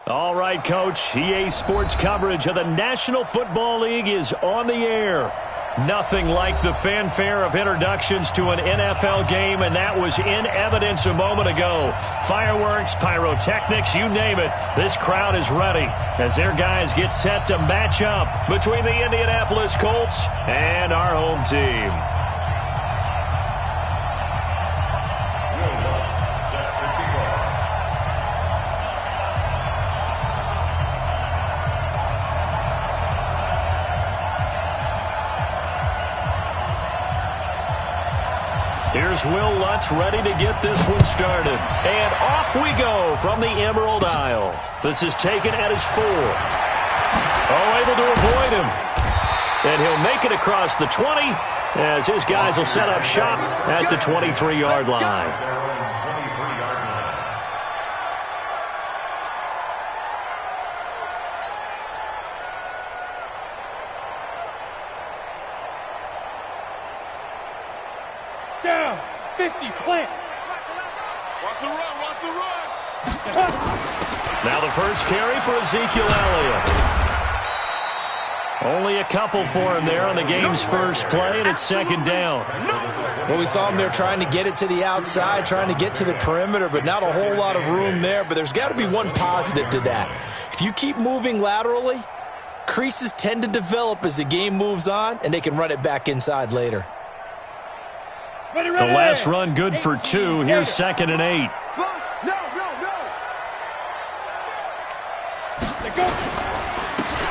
All right, Coach. EA Sports coverage of the National Football League is on the air. Nothing like the fanfare of introductions to an NFL game, and that was in evidence a moment ago. Fireworks, pyrotechnics, you name it. This crowd is ready as their guys get set to match up between the Indianapolis Colts and our home team. Here's Will Lutz ready to get this one started. And off we go from the Emerald Isle. This is taken at his 4. Oh, able to avoid him. And he'll make it across the 20 as his guys will set up shop at the 23-yard line. Down, 50, plant. Watch the run. Now the first carry for Ezekiel Elliott. Only a couple for him there on the game's first play, and it's second down. Well, we saw him there trying to get it to the outside, trying to get to the perimeter, but not a whole lot of room there. But there's got to be one positive to that. If you keep moving laterally, creases tend to develop as the game moves on, and they can run it back inside later. The last run good for 2. Here's 2nd and 8. No.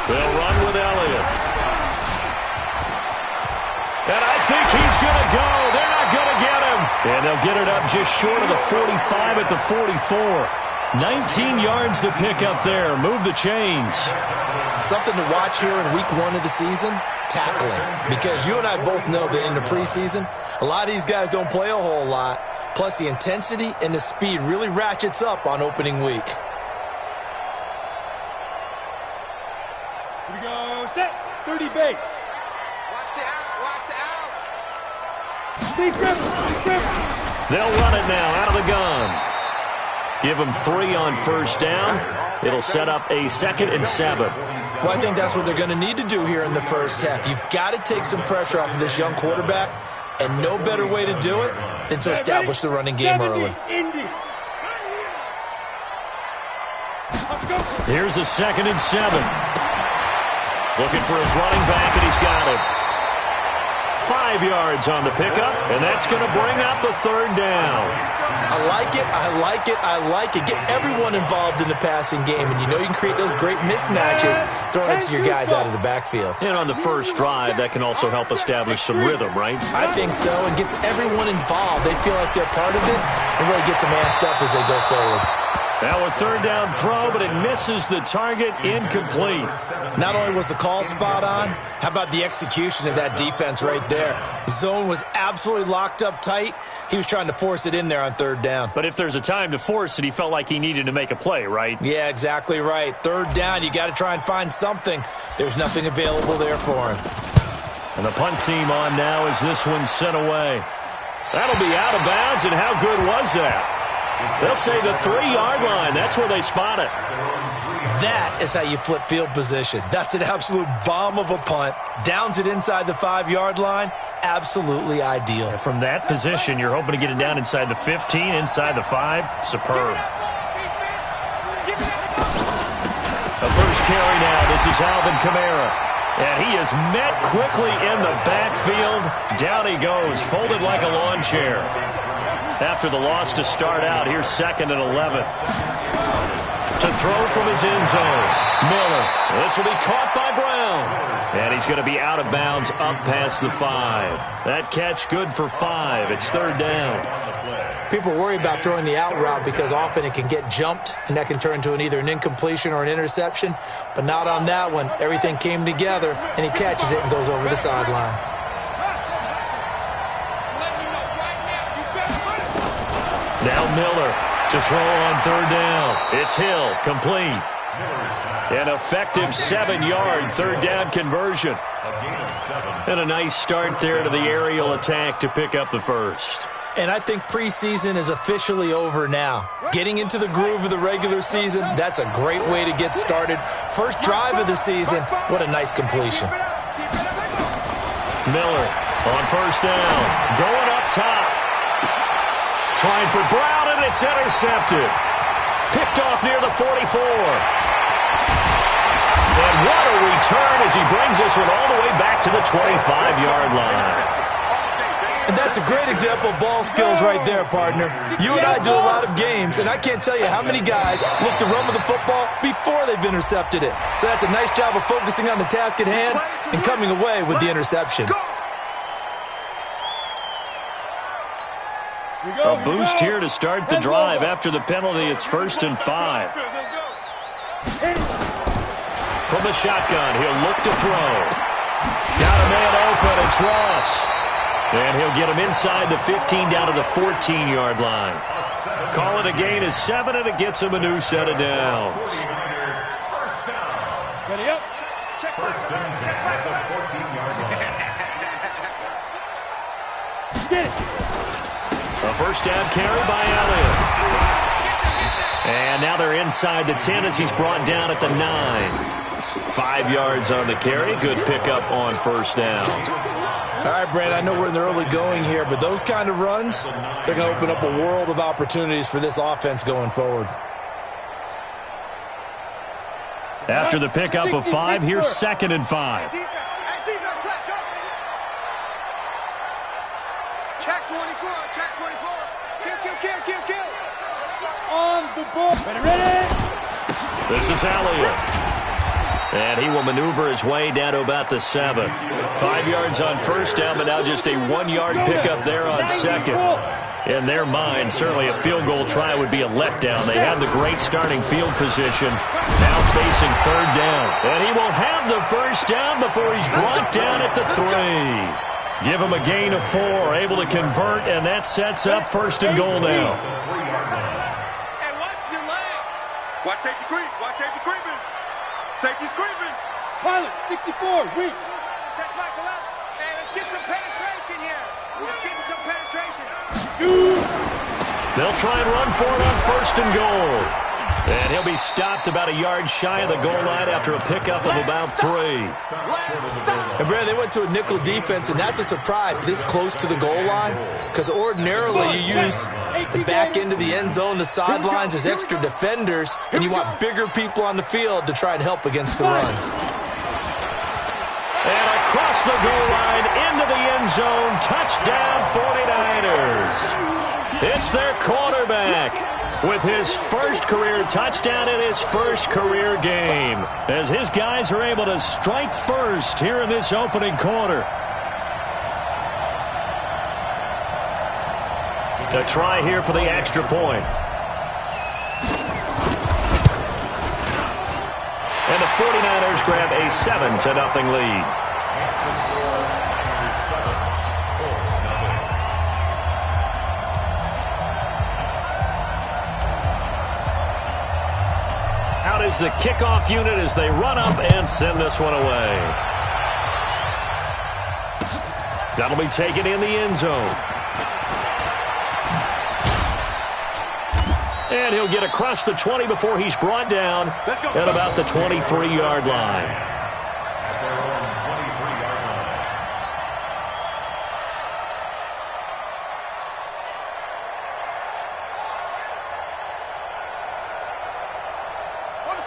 They'll run with Elliott. And I think he's going to go. They're not going to get him. And they'll get it up just short of the 45 at the 44. 19 yards to pick up there. Move the chains. Something to watch here in week 1 of the season, tackling. Because you and I both know that in the preseason, a lot of these guys don't play a whole lot. Plus, the intensity and the speed really ratchets up on opening week. Here we go, set, 30 base. Watch the out. Deep grip. They'll run it now out of the gun. Give them 3 on first down. It'll set up a 2nd and 7. Well, I think that's what they're going to need to do here in the first half. You've got to take some pressure off of this young quarterback, and no better way to do it than to establish the running game early. Here's a 2nd and 7. Looking for his running back, and he's got it. 5 yards on the pickup, and that's going to bring up a 3rd down. I like it. Get everyone involved in the passing game, and you know you can create those great mismatches throwing it to your guys out of the backfield. And on the first drive, that can also help establish some rhythm, right? I think so, and gets everyone involved. They feel like they're part of it, and really gets them amped up as they go forward. Now a 3rd down throw, but it misses the target, incomplete. Not only was the call spot on, how about the execution of that defense right there? Zone was absolutely locked up tight. He was trying to force it in there on 3rd down. But if there's a time to force it, he felt like he needed to make a play, right? Yeah, exactly right. 3rd down, you got to try and find something. There's nothing available there for him. And the punt team on now as this one's sent away. That'll be out of bounds, and how good was that? They'll say the 3-yard line. That's where they spot it. That is how you flip field position. That's an absolute bomb of a punt. Downs it inside the 5-yard line. Absolutely ideal. And from that position, you're hoping to get it down inside the 15, inside the 5. Superb. The first carry now. This is Alvin Kamara. And he is met quickly in the backfield. Down he goes, folded like a lawn chair. After the loss to start out, here's 2nd and 11. To throw from his end zone. Miller. This will be caught by Brown. And he's going to be out of bounds up past the 5. That catch good for 5. It's 3rd down. People worry about throwing the out route because often it can get jumped, and that can turn into either an incompletion or an interception. But not on that one. Everything came together, and he catches it and goes over the sideline. Now Miller to throw on 3rd down. It's Hill, complete. An effective 7-yard 3rd down conversion. And a nice start there to the aerial attack to pick up the first. And I think preseason is officially over now. Getting into the groove of the regular season, that's a great way to get started. First drive of the season, what a nice completion. Miller on first down, going up top. Trying for Brown, and it's intercepted. Picked off near the 44. And what a return as he brings this one all the way back to the 25-yard line. And that's a great example of ball skills right there, partner. You and I do a lot of games, and I can't tell you how many guys look to run with the football before they've intercepted it. So that's a nice job of focusing on the task at hand and coming away with the interception. A boost here to start the drive. After the penalty, it's 1st and 5. From the shotgun, he'll look to throw. Got a man open, it's Ross. And he'll get him inside the 15 down to the 14-yard line. Call it a gain of 7, and it gets him a new set of downs. Ready up. First and 10 at the 14-yard line. Get it. A first down carry by Elliott. And now they're inside the 10 as he's brought down at the 9. 5 yards on the carry. Good pickup on first down. All right, Brand, I know we're in the early going here, but those kind of runs, they're going to open up a world of opportunities for this offense going forward. After the pickup of 5, here's 2nd and 5. Check 24, check 24. Kill. On the ball. Ready. This is Elliott. And he will maneuver his way down to about the 7. 5 yards on first down, but now just a 1-yard pickup there on second. In their mind, certainly a field goal try would be a letdown. They have the great starting field position, now facing 3rd down. And he will have the first down before he's brought down at the 3. Give him a gain of 4, able to convert, and that sets up 1st and goal now. Hey, watch your leg. Watch safety creep. Watch safety creeping. Safety's creeping. Pilot, 64, weak. Check Michael out. Hey, let's get some penetration here. Let's get some penetration. Shoot. They'll try and run for it on 1st and goal. And he'll be stopped about a yard shy of the goal line after a pickup of about 3. And, Brad, they went to a nickel defense, and that's a surprise this close to the goal line, because ordinarily you use the back end of the end zone, the sidelines as extra defenders, and you want bigger people on the field to try and help against the run. And across the goal line into the end zone, touchdown 49ers. It's their quarterback with his first career touchdown in his first career game, as his guys are able to strike first here in this opening quarter. A try here for the extra point. And the 49ers grab a 7-0 lead. Out is the kickoff unit as they run up and send this one away. That'll be taken in the end zone. And he'll get across the 20 before he's brought down at about the 23-yard line.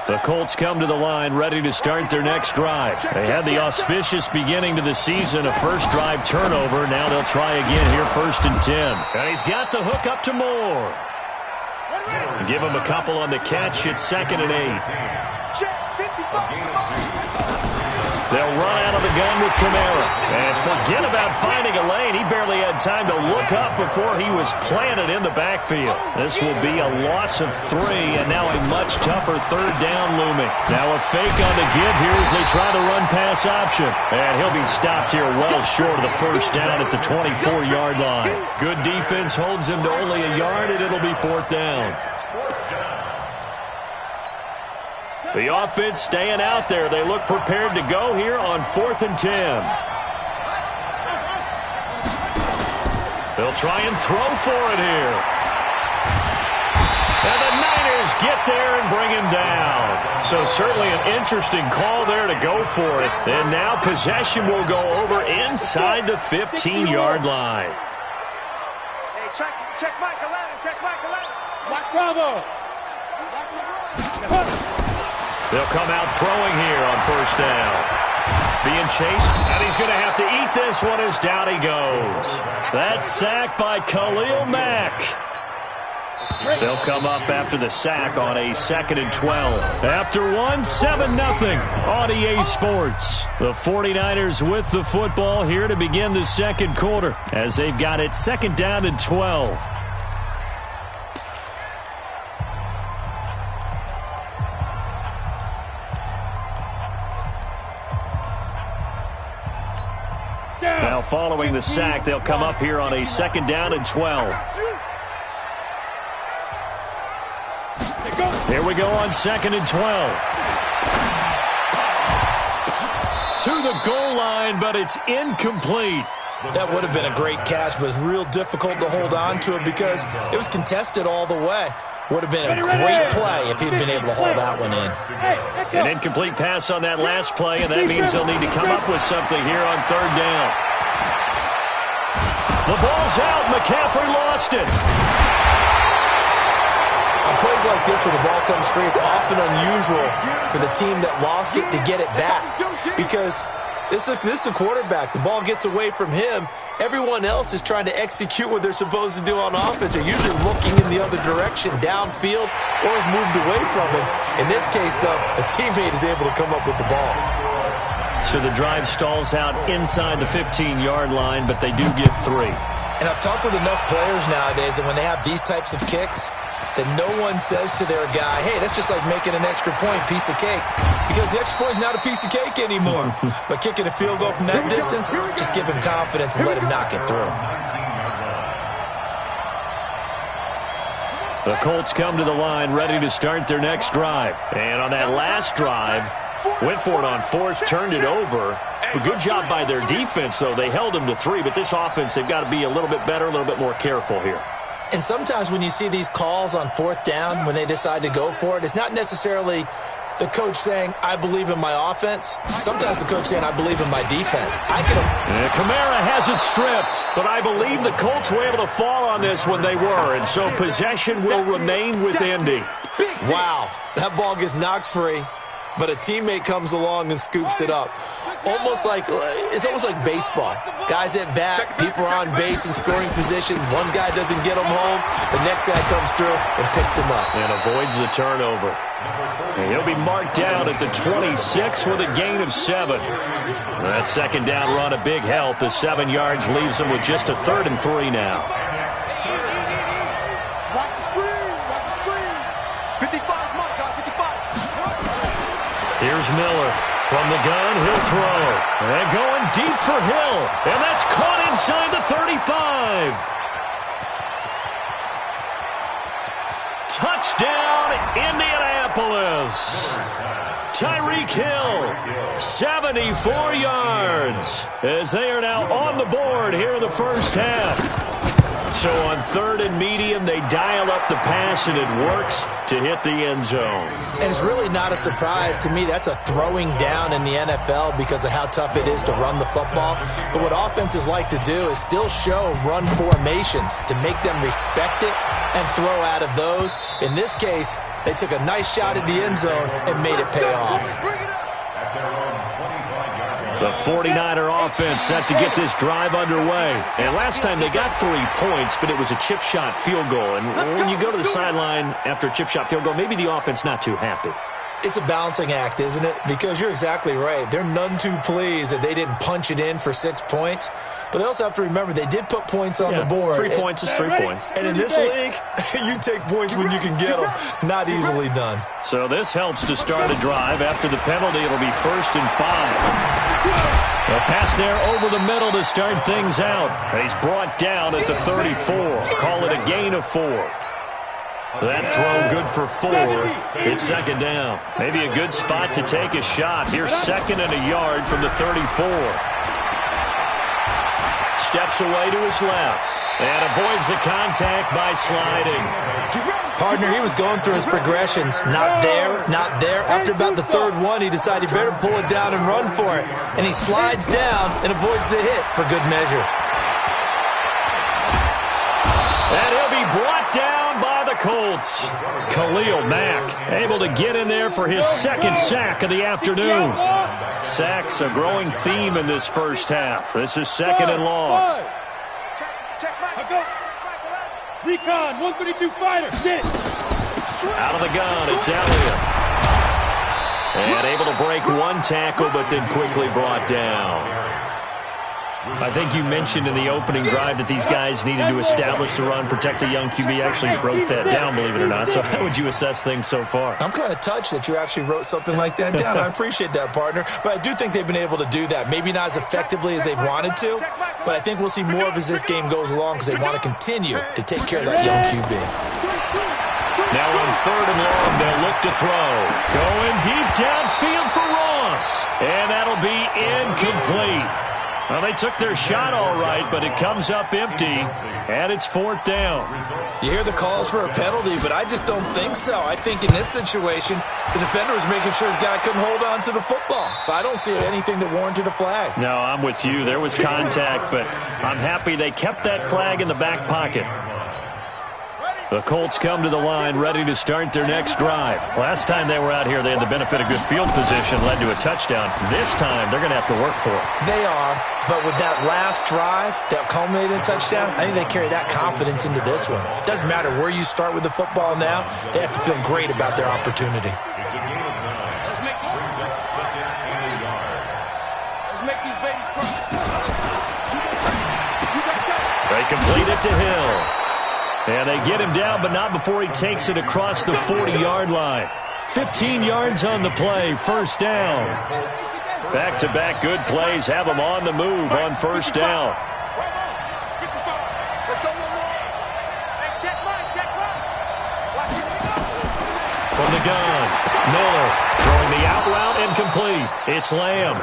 The Colts come to the line ready to start their next drive. They had the auspicious beginning to the season, a first drive turnover. Now they'll try again here, 1st and 10. And he's got the hook up to Moore. Give him a couple on the catch. It's 2nd and 8. They'll run out of the gun with Kamara. And forget about finding a lane. He barely had time to look up before he was planted in the backfield. This will be a loss of 3, and now a much tougher 3rd down looming. Now a fake on the give here as they try the run-pass option. And he'll be stopped here well short of the first down at the 24-yard line. Good defense holds him to only a yard, and it'll be 4th down. The offense staying out there. They look prepared to go here on 4th and 10. They'll try and throw for it here. And the Niners get there and bring him down. So certainly an interesting call there to go for it. And now possession will go over inside the 15-yard line. Hey, check Mike 11, check Mike 11. Watch Bravo. They'll come out throwing here on first down. Being chased, and he's going to have to eat this one as down he goes. That's sacked by Khalil Mack. They'll come up after the sack on a 2nd and 12. After one, 7-0 on EA Sports. The 49ers with the football here to begin the second quarter as they've got it 2nd down and 12. Now following the sack, they'll come up here on a 2nd down and 12. Here we go on 2nd and 12. To the goal line, but it's incomplete. That would have been a great catch, but it's real difficult to hold on to it because it was contested all the way. Would have been a great play if he'd been able to hold that one in. An incomplete pass on that last play, and that means they'll need to come up with something here on 3rd down. The ball's out. McCaffrey lost it. On plays like this where the ball comes free, it's often unusual for the team that lost it to get it back because this is the quarterback. The ball gets away from him. Everyone else is trying to execute what they're supposed to do on offense. They're usually looking in the other direction, downfield, or have moved away from it. In this case, though, a teammate is able to come up with the ball. So the drive stalls out inside the 15-yard line, but they do get 3. And I've talked with enough players nowadays that when they have these types of kicks, that no one says to their guy, hey, that's just like making an extra point, piece of cake. Because the extra point is not a piece of cake anymore. But kicking a field goal from that distance, just give him confidence and let him knock it through. The Colts come to the line ready to start their next drive. And on that last drive, went for it on 4th, turned it over. A good job by their defense, though. They held them to 3, but this offense, they've got to be a little bit better, a little bit more careful here. And sometimes when you see these calls on 4th down, when they decide to go for it, it's not necessarily the coach saying, I believe in my offense. Sometimes the coach saying, I believe in my defense. Kamara has it stripped, but I believe the Colts were able to fall on this when they were, and so possession will remain with Indy. Wow, that ball gets knocked free, but a teammate comes along and scoops it up. It's almost like baseball. Guys at bat, people are on base in scoring position. One guy doesn't get them home. The next guy comes through and picks him up. And avoids the turnover. And he'll be marked down at the 26 with a gain of 7. That 2nd down run a big help. The 7 yards leaves him with just a 3rd and 3 now. Watch the screen. 55, Mike, 55. Here's Miller. From the gun, he'll throw. And going deep for Hill. And that's caught inside the 35. Touchdown, Indianapolis. Tyreek Hill, 74 yards, as they are now on the board here in the first half. So on 3rd and medium, they dial up the pass, and it works to hit the end zone. And it's really not a surprise to me. That's a throwing down in the NFL because of how tough it is to run the football. But what offenses like to do is still show run formations to make them respect it and throw out of those. In this case, they took a nice shot at the end zone and made it pay off. The 49er offense set to get this drive underway. And last time they got 3 points, but it was a chip shot field goal. And when you go to the sideline after a chip shot field goal, maybe the offense not too happy. It's a balancing act, isn't it? Because you're exactly right. They're none too pleased that they didn't punch it in for 6 points. But they also have to remember they did put points on the board. 3 points is 3 points. And in this league, you take points when you can get them. Not easily done. So this helps to start a drive. After the penalty, it'll be 1st and 5. A pass there over the middle to start things out. He's brought down at the 34. Call it a gain of 4. That throw good for 4. It's 2nd down. Maybe a good spot to take a shot. Here's 2nd and a yard from the 34. steps away to his left and avoids the contact by sliding. Partner, he was going through his progressions. Not there, not there. After about the third one, he decided he better pull it down and run for it. And he slides down and avoids the hit for good measure. And he'll be brought down by the Colts. Khalil Mack able to get in there for his second sack of the afternoon. Sacks a growing theme in this first half. This is second and long. Recon, 132 fighter, get it. Out of the gun, it's Elliott. And able to break one tackle, but then quickly brought down. I think you mentioned in the opening drive that these guys needed to establish the run, protect the young QB. Actually wrote that down, believe it or not. So how would you assess things so far? I'm kind of touched that you actually wrote something like that down. I appreciate that, partner. But I do think they've been able to do that. Maybe not as effectively as they've wanted to, but I think we'll see more of as this game goes along because they want to continue to take care of that young QB. Now on third and long, they'll look to throw. Going deep downfield for Ross. And that'll be incomplete. Well, they took their shot all right, but it comes up empty, and it's fourth down. You hear the calls for a penalty, but I just don't think so. I think in this situation, the defender was making sure his guy couldn't hold on to the football. So I don't see anything that warranted a flag. No, I'm with you. There was contact, but I'm happy they kept that flag in the back pocket. The Colts come to the line ready to start their next drive. Last time they were out here, they had the benefit of good field position, led to a touchdown. This time, they're going to have to work for it. They are, but with that last drive that culminated in a touchdown, I think they carry that confidence into this one. It doesn't matter where you start with the football now. They have to feel great about their opportunity. It's a gain of 9. Brings up second and a yard. Let's make these babies cry. They complete it to Hill. And they get him down, but not before he takes it across the 40-yard line. 15 yards on the play, first down. Back-to-back good plays have him on the move on first down. From the gun, Miller throwing the out route incomplete. It's Lamb.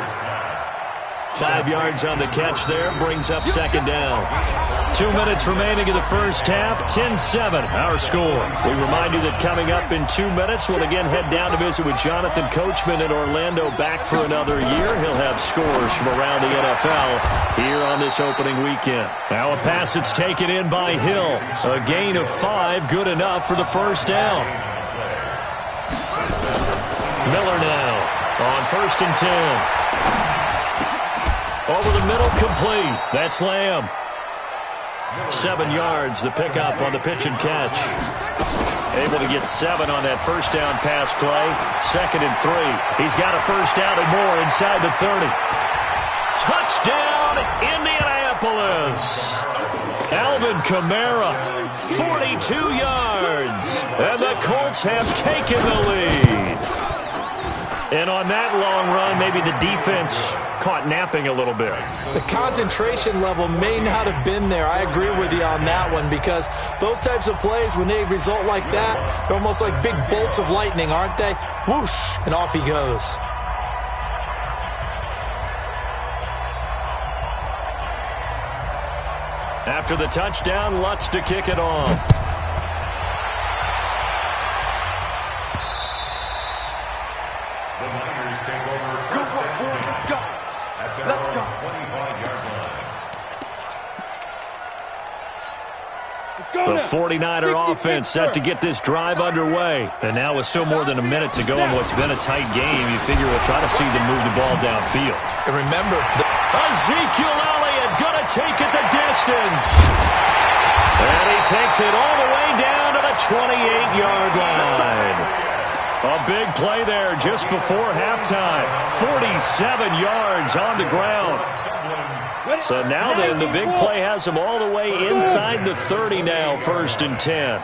5 yards on the catch there, brings up second down. 2 minutes remaining in the first half, 10-7, our score. We remind you that coming up in 2 minutes, we'll again head down to visit with Jonathan Coachman in Orlando, back for another year. He'll have scores from around the NFL here on this opening weekend. Now a pass that's taken in by Hill. A gain of 5, good enough for the first down. Miller now on 1st and 10. Over the middle, complete. That's Lamb. 7 yards, the pickup on the pitch and catch. Able to get 7 on that first down pass play. 2nd and 3. He's got a first down and more inside the 30. Touchdown, Indianapolis. Alvin Kamara, 42 yards. And the Colts have taken the lead. And on that long run, maybe the defense caught napping a little bit. The concentration level may not have been there. I agree with you on that one because those types of plays, when they result like that, they're almost like big bolts of lightning, aren't they? Whoosh, and off he goes. After the touchdown, Lutz to kick it off. The Niners take over first and 10 at their own 25-yard line. The 49er offense set to get this drive underway. And now with still more than a minute to go in what's been a tight game, you figure we'll try to see them move the ball downfield. And remember, Ezekiel Elliott going to take it the distance. And he takes it all the way down to the 28-yard line. A big play there just before halftime. 47 yards on the ground. So now then, the big play has him all the way inside the 30 now, 1st and 10.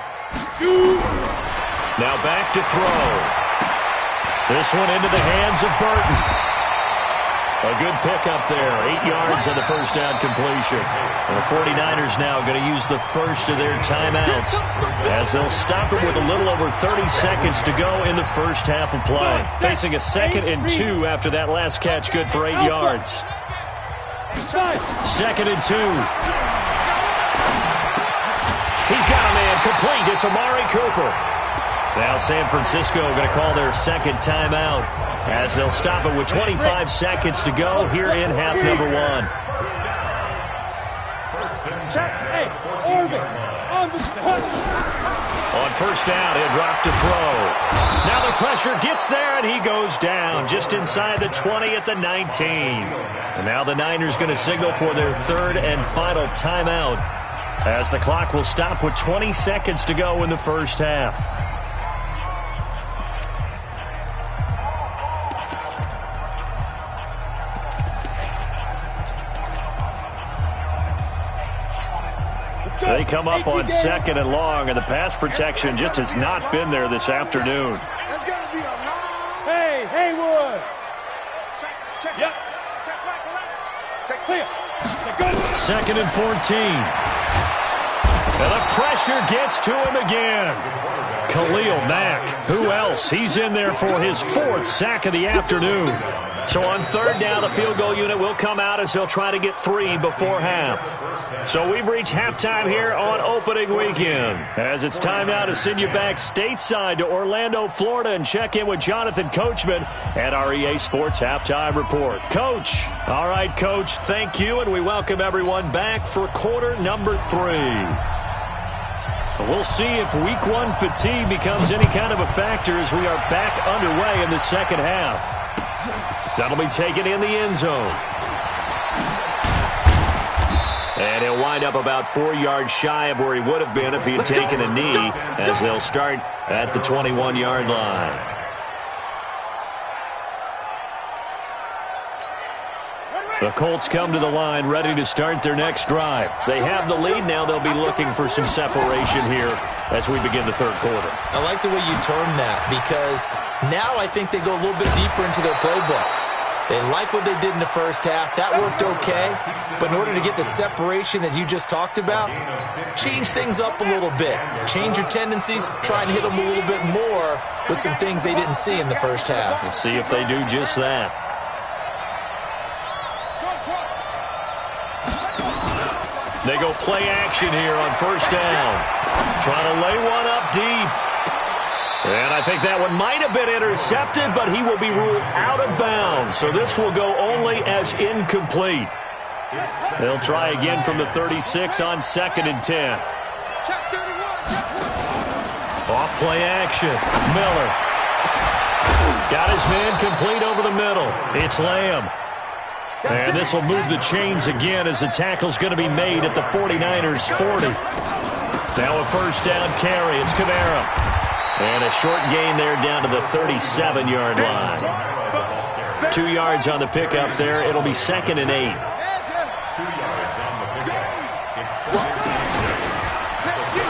Now back to throw. This one into the hands of Burton. A good pickup there. 8 yards on the first down completion. And the 49ers now going to use the first of their timeouts as they'll stop it with a little over 30 seconds to go in the first half of play. Facing a 2nd and 2 after that last catch, good for 8 yards. 2nd and 2. He's got a man complete. It's Amari Cooper. Now San Francisco going to call their second timeout as they'll stop it with 25 seconds to go here in half number 1. On first down, he'll drop to throw. Now the pressure gets there, and he goes down just inside the 20 at the 19. And now the Niners going to signal for their third and final timeout as the clock will stop with 20 seconds to go in the first half. They come up on 2nd and long, and the pass protection just has not been there this afternoon. Hey, Haywood. Yep. Check clear. 2nd and 14. And the pressure gets to him again. Khalil Mack. Who else? He's in there for his 4th sack of the afternoon. So on 3rd down, the field goal unit will come out as they'll try to get 3 before half. So we've reached halftime here on opening weekend. As it's time now to send you back stateside to Orlando, Florida, and check in with Jonathan Coachman at our EA Sports Halftime Report. Coach. All right, Coach, thank you, and we welcome everyone back for quarter number 3. We'll see if week 1 fatigue becomes any kind of a factor as we are back underway in the second half. That'll be taken in the end zone. And he'll wind up about 4 yards shy of where he would have been if he had taken a knee, as they'll start at the 21-yard line. The Colts come to the line ready to start their next drive. They have the lead. Now they'll be looking for some separation here as we begin the third quarter. I like the way you term that, because now I think they go a little bit deeper into their playbook. They like what they did in the first half. That worked okay. But in order to get the separation that you just talked about, change things up a little bit. Change your tendencies. Try and hit them a little bit more with some things they didn't see in the first half. We'll see if they do just that. They go play action here on first down. Trying to lay one up deep. And I think that one might have been intercepted, but he will be ruled out of bounds. So this will go only as incomplete. They'll try again from the 36 on 2nd and 10. Off play action. Miller. Got his man complete over the middle. It's Lamb. And this will move the chains again as the tackle's going to be made at the 49ers 40. Now a first down carry. It's Kamara. And a short gain there down to the 37-yard line. 2 yards on the pickup there. It'll be 2nd and 8. 2 yards on the pickup. It's 2nd and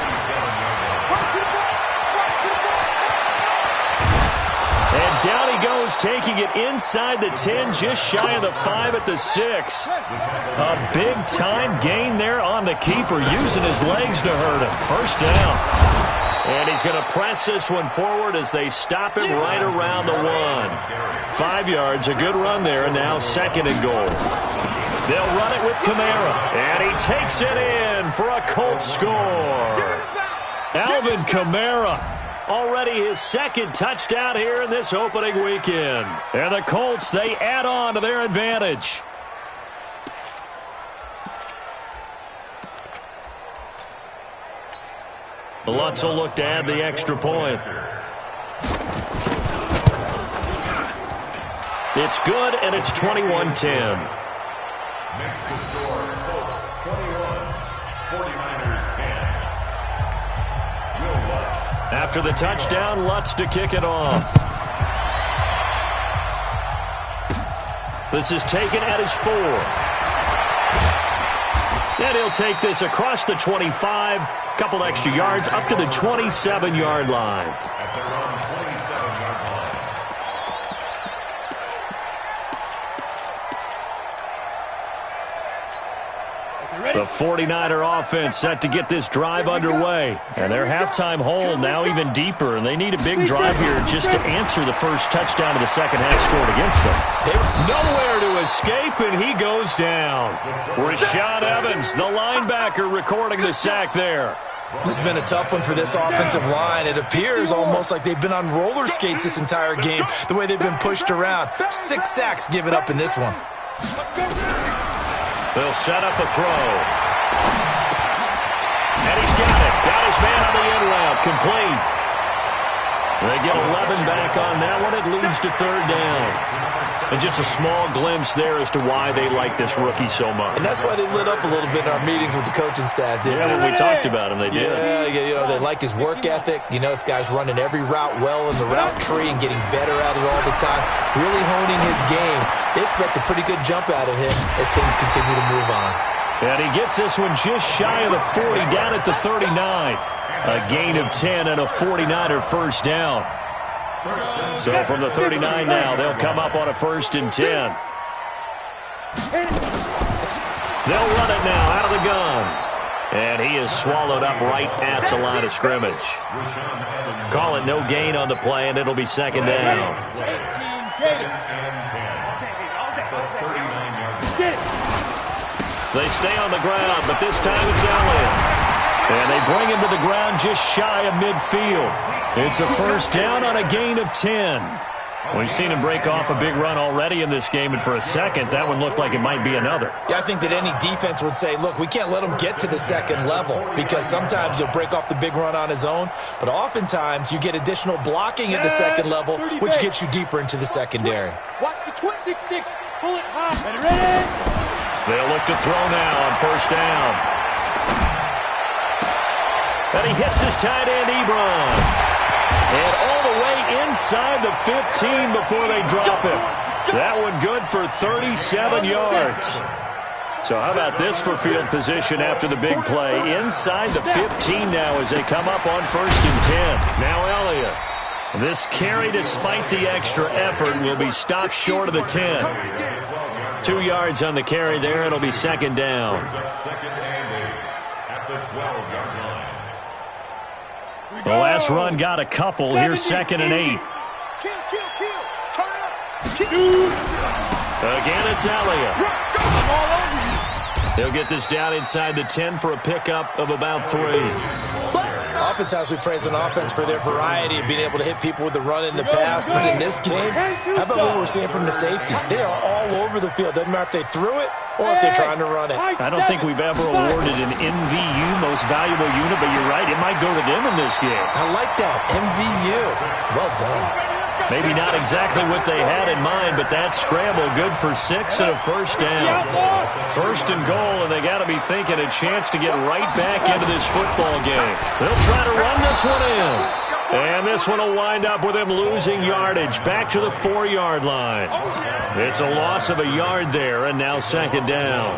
8. And down he goes, taking it inside the 10, just shy of the 5 at the 6. A big-time gain there on the keeper, using his legs to hurt him. First down. And he's going to press this one forward as they stop it right around the 1. 5 yards, a good run there, and now 2nd and goal. They'll run it with Kamara, and he takes it in for a Colts score. Alvin Kamara, already his 2nd touchdown here in this opening weekend. And the Colts, they add on to their advantage. Lutz will look to add the extra point. It's good, and it's 21-10. Next to score, Colts 21, 49ers 10. Will Lutz. After the touchdown, Lutz to kick it off. This is taken at his 4. And he'll take this across the 25. Couple extra yards up to the 27-yard line. At their own 27-yard line. The 49er offense set to get this drive underway. And their halftime hold now even deeper. And they need a big drive here just to answer the first touchdown of the second half scored against them. Nowhere to escape, and he goes down. Rashaan Evans, the linebacker, recording the sack there. This has been a tough one for this offensive line. It appears almost like they've been on roller skates this entire game, the way they've been pushed around. 6 sacks given up in this one. They'll set up a throw. And he's got it. Got his man on the end route. Complete. They get 11 back on that one. It leads to third down. And just a small glimpse there as to why they like this rookie so much. And that's why they lit up a little bit in our meetings with the coaching staff, didn't they? Yeah, when we talked about him, they did. Yeah, they like his work ethic. You know, this guy's running every route well in the route tree and getting better at it all the time, really honing his game. They expect a pretty good jump out of him as things continue to move on. And he gets this one just shy of the 40, down at the 39. A gain of 10 and a 49er first down. So from the 39 now, they'll come up on a 1st and 10. They'll run it now out of the gun. And he is swallowed up right at the line of scrimmage. Call it no gain on the play, and it'll be second down. They stay on the ground, but this time it's Elliott. And they bring him to the ground just shy of midfield. It's a first down on a gain of 10. We've seen him break off a big run already in this game, and for a second, that one looked like it might be another. Yeah, I think that any defense would say, look, we can't let him get to the second level, because sometimes he'll break off the big run on his own, but oftentimes you get additional blocking at the second level, which gets you deeper into the secondary. Watch the 6-6. Pull it high. Ready? They'll look to throw now on first down. And he hits his tight end, Ebron. And all the way inside the 15 before they drop him. That one good for 37 yards. So how about this for field position after the big play? Inside the 15 now as they come up on 1st and 10. Now Elliott. This carry, despite the extra effort, will be stopped short of the 10. 2 yards on the carry there. It'll be second down. The last run got a couple. Here's 2nd and 8. Again, it's Elliott. He'll get this down inside the 10 for a pickup of about 3. Oftentimes we praise an offense for their variety of being able to hit people with the run in the pass, but in this game, how about what we're seeing from the safeties? They are all over the field. Doesn't matter if they threw it or if they're trying to run it. I don't think we've ever awarded an MVU, most valuable unit, but you're right, it might go to them in this game. I like that, MVU. Well done. Maybe not exactly what they had in mind, but that scramble good for 6 and a first down. 1st and goal, and they got to be thinking a chance to get right back into this football game. They'll try to run this one in. And this one will wind up with him losing yardage back to the 4-yard line. It's a loss of a yard there, and now second down.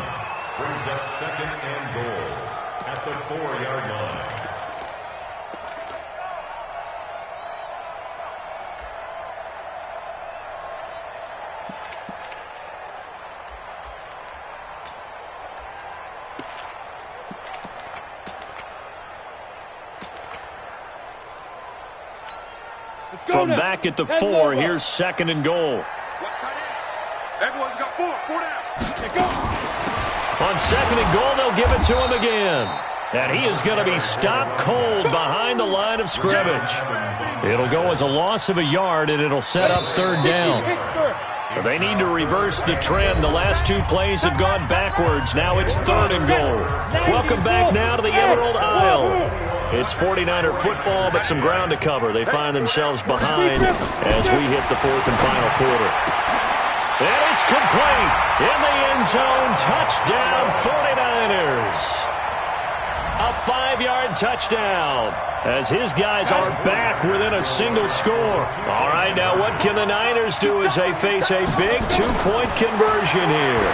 Brings up 2nd and goal at the 4-yard line. From back at the 4, here's 2nd and goal. Everyone's got 4 down. On 2nd and goal, they'll give it to him again. And he is going to be stopped cold behind the line of scrimmage. It'll go as a loss of a yard, and it'll set up third down. They need to reverse the trend. The last 2 plays have gone backwards. Now it's 3rd and goal. Welcome back now to the Emerald Isle. It's 49er football, but some ground to cover. They find themselves behind as we hit the 4th and final quarter. And it's complete. In the end zone, touchdown 49ers. A 5-yard touchdown as his guys are back within a single score. All right, now what can the Niners do as they face a big 2-point conversion here?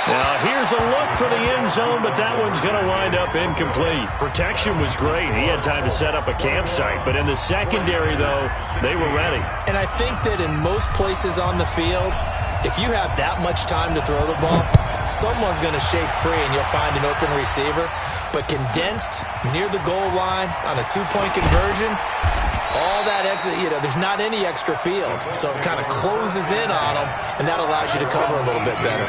Now, here's a look for the end zone, but that one's going to wind up incomplete. Protection was great. He had time to set up a campsite, but in the secondary, though, they were ready. And I think that in most places on the field, if you have that much time to throw the ball, someone's going to shake free and you'll find an open receiver. But condensed near the goal line on a 2-point conversion, All that exit, there's not any extra field. So it kind of closes in on them, and that allows you to cover a little bit better.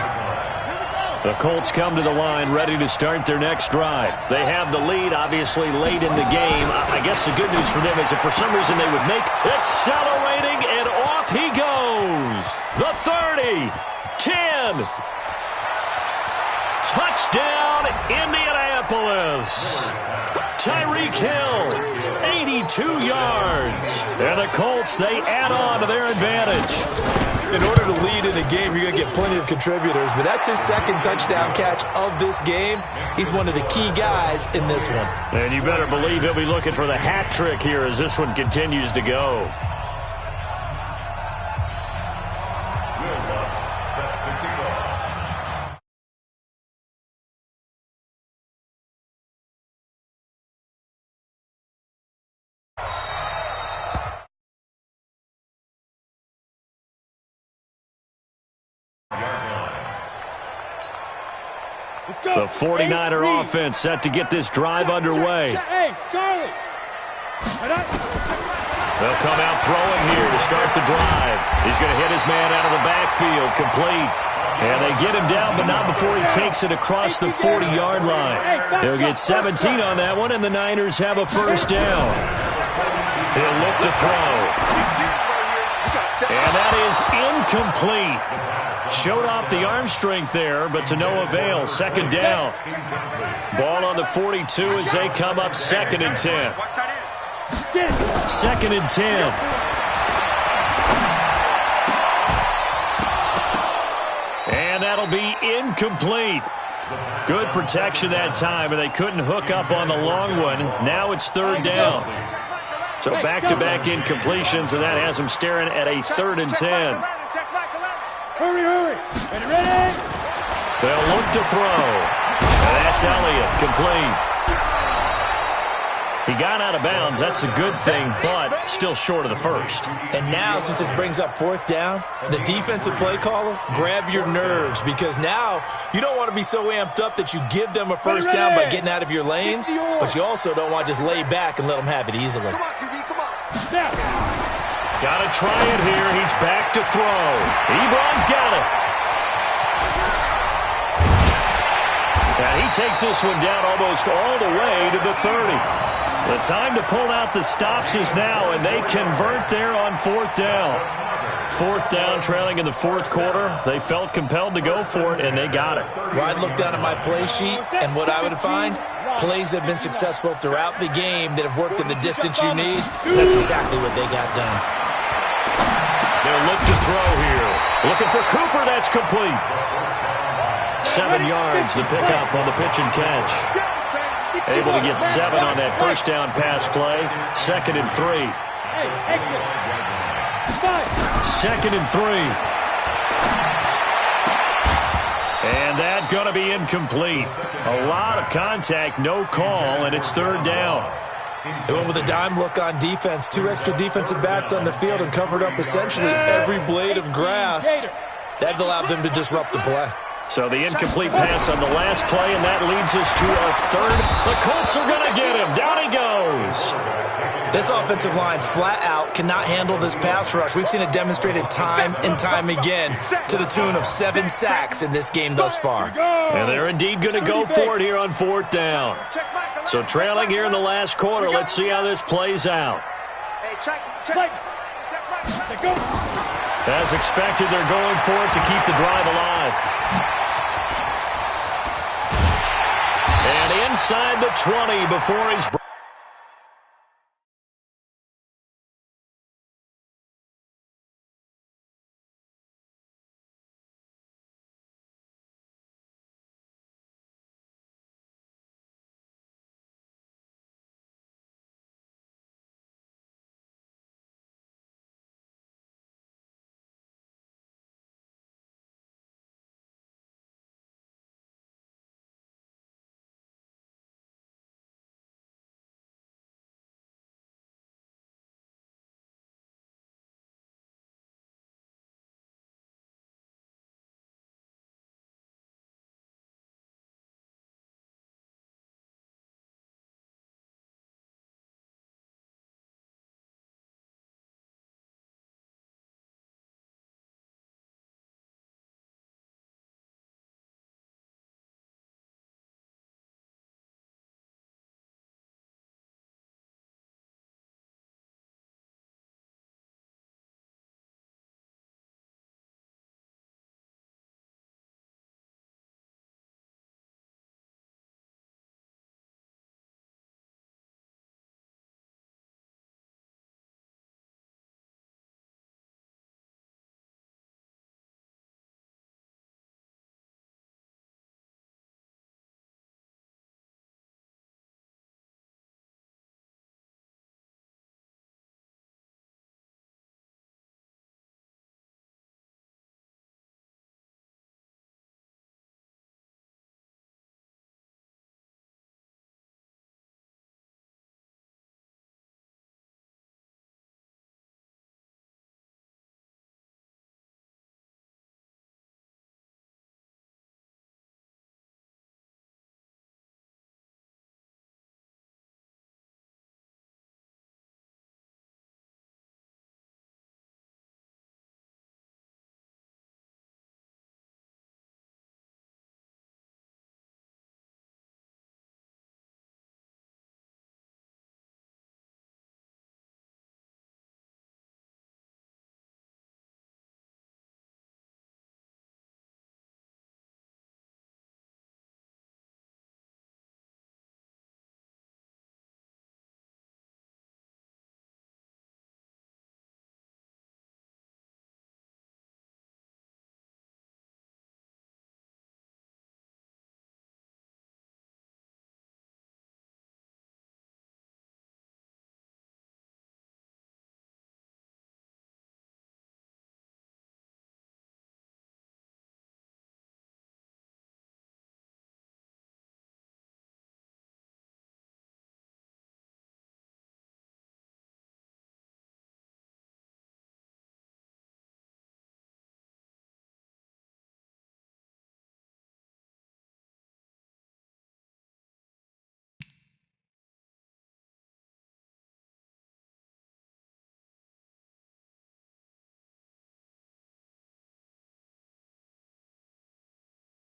The Colts come to the line ready to start their next drive. They have the lead, obviously, late in the game. I guess the good news for them is if for some reason they would make accelerating, and off he goes. The 30, 10. Touchdown, Indianapolis. Tyreek Hill, 82 yards. And the Colts, they add on to their advantage. In order to lead in a game, you're going to get plenty of contributors, but that's his second touchdown catch of this game. He's one of the key guys in this one. And you better believe he'll be looking for the hat trick here as this one continues to go. The 49er offense set to get this drive underway. Hey, Charlie. They'll come out throwing here to start the drive. He's going to hit his man out of the backfield, complete. And they get him down, but not before he takes it across the 40-yard line. He'll get 17 on that one, and the Niners have a first down. He'll look to throw. And that is incomplete. Showed off the arm strength there, but to no avail. Second down. Ball on the 42 as they come up 2nd and 10. 2nd and 10. And that'll be incomplete. Good protection that time, and they couldn't hook up on the long one. Now it's 3rd down. So back-to-back incompletions, and that has them staring at a 3rd and 10. Hurry, hurry. Ready? They'll look to throw. And that's Elliott, complete. He got out of bounds. That's a good thing, but still short of the first. And now, since this brings up 4th down, the defensive play caller, grab your nerves, because now you don't want to be so amped up that you give them a first down by getting out of your lanes, but you also don't want to just lay back and let them have it easily. Come on, QB, come on. Got to try it here. He's back to throw. Ebron's got it. And he takes this one down almost all the way to the 30. The time to pull out the stops is now, and they convert there on 4th down. 4th down, trailing in the 4th quarter. They felt compelled to go for it, and they got it. Well, I'd look down at my play sheet, and what I would find, plays have been successful throughout the game that have worked in the distance you need. That's exactly what they got done. They'll look to throw here. Looking for Cooper. That's complete. 7 yards, the pickup on the pitch and catch. Able to get 7 on that first down pass play. 2nd and 3. 2nd and 3. And that going to be incomplete. A lot of contact, no call, and it's 3rd down. They went with a dime look on defense. 2 extra defensive backs on the field and covered up essentially every blade of grass. That allowed them to disrupt the play. So the incomplete pass on the last play, and that leads us to a 3rd. The Colts are going to get him. Down he goes. This offensive line flat out cannot handle this pass rush. We've seen it demonstrated time and time again to the tune of 7 sacks in this game thus far. And they're indeed going to go for it here on 4th down. So trailing here in the last quarter, let's see how this plays out. As expected, they're going for it to keep the drive alive. And inside the 20 before he's...